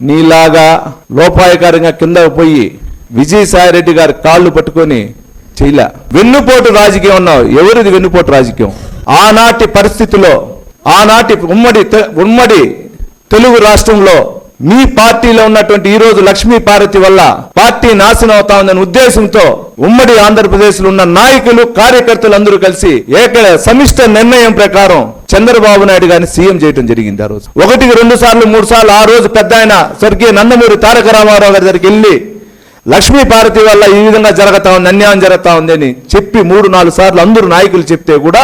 నీలాగా లోపాయకారంగా కింద పోయి విజయసాయి రెడ్డి గారి కాళ్ళు పట్టుకొని చేయలే. వెన్నుపోటు రాజకీయం అన్నావు. ఎవరిది వెన్నుపోటు రాజకీయం? ఆనాటి పరిస్థితుల్లో, ఆనాటి ఉమ్మడి తెలుగు రాష్ట్రంలో మీ పార్టీలో ఉన్నటువంటి ఈ రోజు లక్ష్మీ పార్వతి వల్ల పార్టీ నాశనం అవుతా ఉందనే ఉద్దేశంతో ఉమ్మడి ఆంధ్రప్రదేశ్ లో ఉన్న నాయకులు, కార్యకర్తలు అందరూ కలిసి సమిష్ట నిర్ణయం ప్రకారం చంద్రబాబు నాయుడు గారిని సీఎం చేయడం జరిగింది. ఆ రోజు 1, 2 సార్లు 3 సార్లు ఆ రోజు పెద్ద ఆయన స్వర్గీయ నందమూరి తారక రామారావు గారి దగ్గరికి వెళ్ళి లక్ష్మీ పార్వతి వల్ల ఈ విధంగా జరుగుతా ఉంది, అన్యాయం జరుగుతా ఉంది అని చెప్పి 3, 4 సార్లు అందరూ నాయకులు చెప్తే కూడా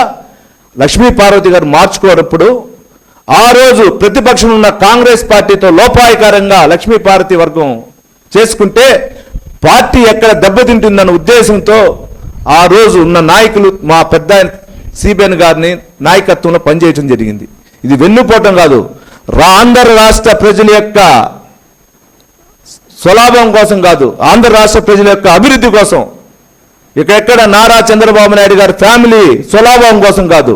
లక్ష్మీ పార్వతి గారు మార్చుకోనప్పుడు ఆ రోజు ప్రతిపక్షం ఉన్న కాంగ్రెస్ పార్టీతో లోపాయకారంగా లక్ష్మీ పార్వతి వర్గం చేసుకుంటే పార్టీ ఎక్కడ దెబ్బతింటుందన్న ఉద్దేశంతో ఆ రోజు ఉన్న నాయకులు మా పెద్ద సిబిఎన్ గారిని నాయకత్వంలో పనిచేయడం జరిగింది. ఇది వెన్నుపోవటం కాదు, ఆంధ్ర రాష్ట్ర ప్రజల యొక్క స్వలాభం కోసం కాదు, ఆంధ్ర రాష్ట్ర ప్రజల యొక్క అభివృద్ధి కోసం, ఎక్కడ నారా చంద్రబాబు నాయుడు గారి ఫ్యామిలీ స్వలాభం కోసం కాదు.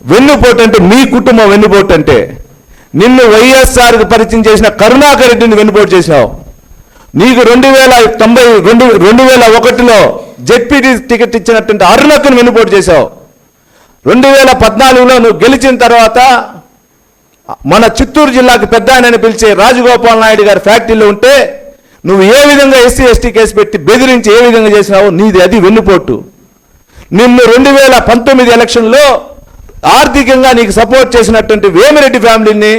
వెన్నుపోటు అంటే మీ కుటుంబం వెన్నుపోటు అంటే నిన్ను వైఎస్ఆర్కి పరిచయం చేసిన కరుణాకర్ రెడ్డిని వెన్నుపోటు చేసినావు. నీకు 2001లో జెడ్పీటీ టికెట్ ఇచ్చినటువంటి అరుణకుని వెన్నుపోటు చేశావు. 2014లో నువ్వు గెలిచిన తర్వాత మన చిత్తూరు జిల్లాకు పెద్ద ఆయనని పిలిచే రాజగోపాల్ నాయుడు గారి ఫ్యాక్టరీలో ఉంటే నువ్వు ఏ విధంగా ఎస్సీ ఎస్టీ కేసు పెట్టి బెదిరించి ఏ విధంగా చేసినావు, నీది అది వెన్నుపోటు. నిన్ను 2019 ఎలక్షన్లో ఆర్థికంగా నీకు సపోర్ట్ చేసినటువంటి వేమిరెడ్డి ఫ్యామిలీని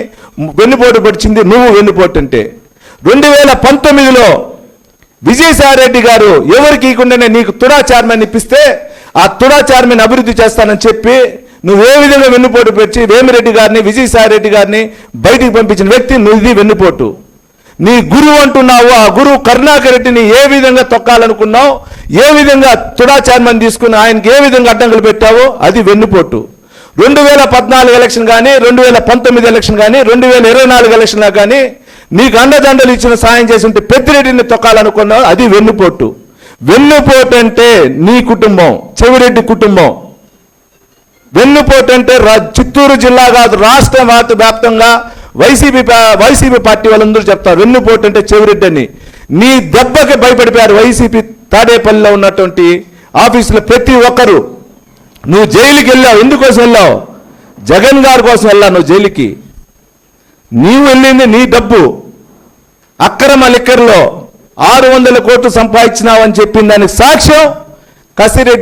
వెన్నుపోటు పడిచింది నువ్వు. వెన్నుపోటు అంటే 2019లో విజయసాయి రెడ్డి గారు ఎవరికి ఇవ్వకుండానే నీకు తుడా చైర్మన్ ఇప్పిస్తే ఆ తుడా చైర్మన్ అభివృద్ధి చేస్తానని చెప్పి నువ్వు ఏ విధంగా వెన్నుపోటు పెట్టి వేమిరెడ్డి గారిని, విజయసాయి రెడ్డి గారిని బయటికి పంపించిన వ్యక్తి నువ్వు. వెన్నుపోటు నీ గురువు అంటున్నావు. ఆ గురువు కరుణాకర్ రెడ్డిని ఏ విధంగా తొక్కాలనుకున్నావు, ఏ విధంగా తుడా చైర్మన్ తీసుకుని ఆయనకి ఏ విధంగా అడ్డంకులు పెట్టావో అది వెన్నుపోటు. 2014 ఎలక్షన్ కానీ, 2019 ఎలక్షన్ కానీ, 2024 ఎలక్షన్ కానీ నీకు అండదండలు ఇచ్చిన సాయం చేసి ఉంటే పెద్దిరెడ్డిని తొక్కాలనుకున్నావు, అది వెన్నుపోటు. వెన్నుపోటు అంటే నీ కుటుంబం, చెవిరెడ్డి కుటుంబం. వెన్నుపోటు అంటే చిత్తూరు జిల్లా కాదు, రాష్ట్ర వ్యాప్తంగా వైసీపీ పార్టీ వాళ్ళందరూ చెప్తారు వెన్నుపోటు అంటే చెవిరెడ్డి అని. నీ దెబ్బకి భయపడిపోయారు వైసీపీ తాడేపల్లిలో ఉన్నటువంటి ఆఫీసులో ప్రతి ఒక్కరు. నువ్వు జైలుకి వెళ్ళావు. ఎందుకోసం వెళ్ళావు? జగన్ గారి కోసం వెళ్ళావు నువ్వు జైలుకి. నీవు వెళ్ళింది నీ డబ్బు అక్రమ లిక్కర్లో 600 కోట్లు సంపాదించినావు అని చెప్పింది. దానికి సాక్ష్యం కసిరెడ్డి